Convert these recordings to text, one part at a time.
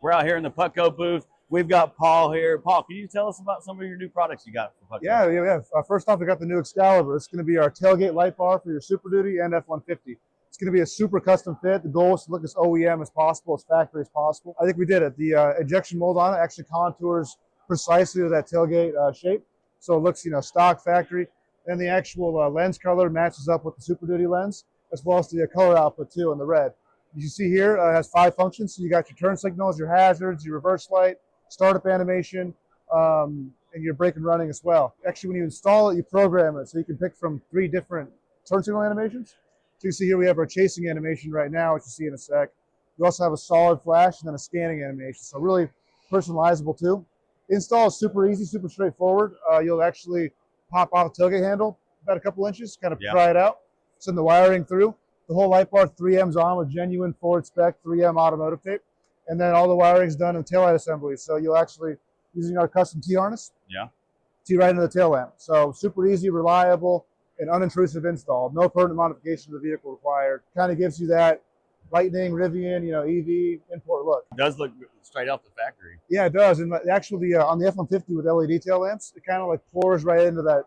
We're out here in the Putco booth. We've got Paul here. Paul, can you tell us about some of your new products you got for Putco? Yeah. First off, we got the new Excalibur. It's going to be our tailgate light bar for your SuperDuty and F-150. It's going to be a super custom fit. The goal is to look as OEM as possible, as factory as possible. I think we did it. The injection mold on it actually contours precisely to that tailgate shape. So it looks, stock factory. And the actual lens color matches up with the SuperDuty lens, as well as the color output too in the red. As you see here, it has 5 functions. So you got your turn signals, your hazards, your reverse light, startup animation, and your brake and running as well. Actually, when you install it, you program it. So you can pick from 3 different turn signal animations. So you see here we have our chasing animation right now, which you see in a sec. We also have a solid flash and then a scanning animation. So really personalizable too. Install is super easy, super straightforward. You'll actually pop off the tailgate handle about a couple inches, kind of pry it out. Send the wiring through. The whole light bar 3M's on with genuine Ford spec 3M automotive tape. And then all the wiring's done in taillight assembly. So you'll actually, using our custom T-harness, T right into the tail lamp. So super easy, reliable, and unintrusive install. No permanent modification of the vehicle required. Kind of gives you that Lightning, Rivian, EV import look. It does look straight off the factory. Yeah, it does. And actually, on the F-150 with LED tail lamps, it kind of like pours right into that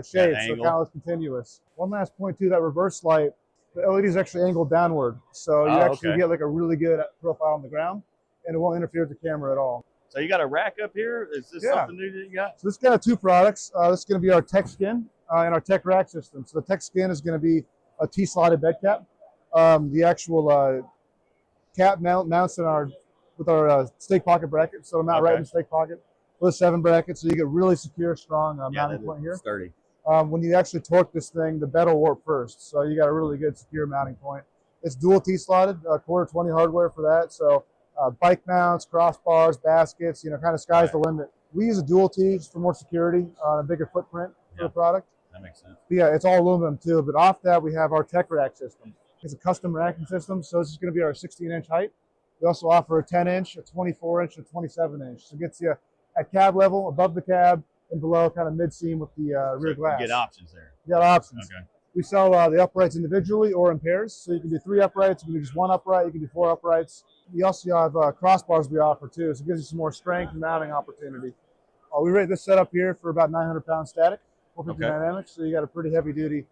shade, so it kind of looks continuous. One last point too, that reverse light, the LED is actually angled downward, so you actually get like a really good profile on the ground, and it won't interfere with the camera at all. So you got a rack up here? Is this something new that you got? So this got 2 products. This is going to be our TEC skin and our TEC Rack system. So the TEC skin is going to be a T-slotted bed cap. The actual cap mounts with our stake pocket bracket, so mount right in the stake pocket with a 7 bracket, so you get really secure, strong mounting point here. Sturdy. When you actually torque this thing, the bed will warp first, so you got a really good secure mounting point. It's dual T-slotted, quarter 20 hardware for that, so bike mounts, crossbars, baskets, kind of sky's the limit. We use a dual T just for more security on a bigger footprint for the product. That makes sense. But yeah, it's all aluminum too, but off that we have our TEC Rack system. It's a custom racking system, so this is going to be our 16-inch height. We also offer a 10-inch, a 24-inch, and a 27-inch. So it gets you at cab level, above the cab, and below kind of mid-seam with the rear glass. You get options there. You got options. Okay. We sell the uprights individually or in pairs. So you can do 3 uprights, you can do just 1 upright, you can do 4 uprights. We also have crossbars we offer too, so it gives you some more strength and mounting opportunity. We rate this setup here for about 900 pounds static, 450 dynamics, so you got a pretty heavy duty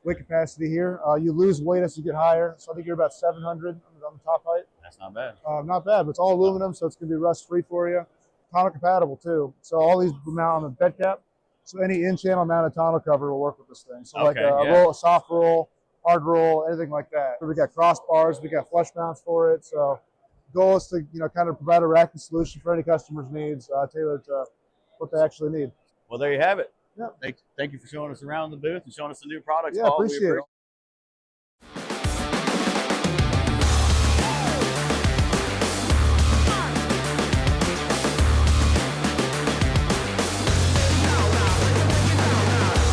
weight capacity here. You lose weight as you get higher, so I think you're about 700 on the top height. That's not bad. Not bad, but it's all aluminum, so it's going to be rust-free for you. Tonneau compatible too. So all these mount on the bed cap. So any in-channel mounted tonneau cover will work with this thing. So like a roll, a soft roll, hard roll, anything like that. We got crossbars, we got flush mounts for it. So the goal is to kind of provide a racking solution for any customer's needs, tailored to what they actually need. Well, there you have it. Yeah. Thank you for showing us around the booth and showing us the new products. Yeah, Paul. appreciate it.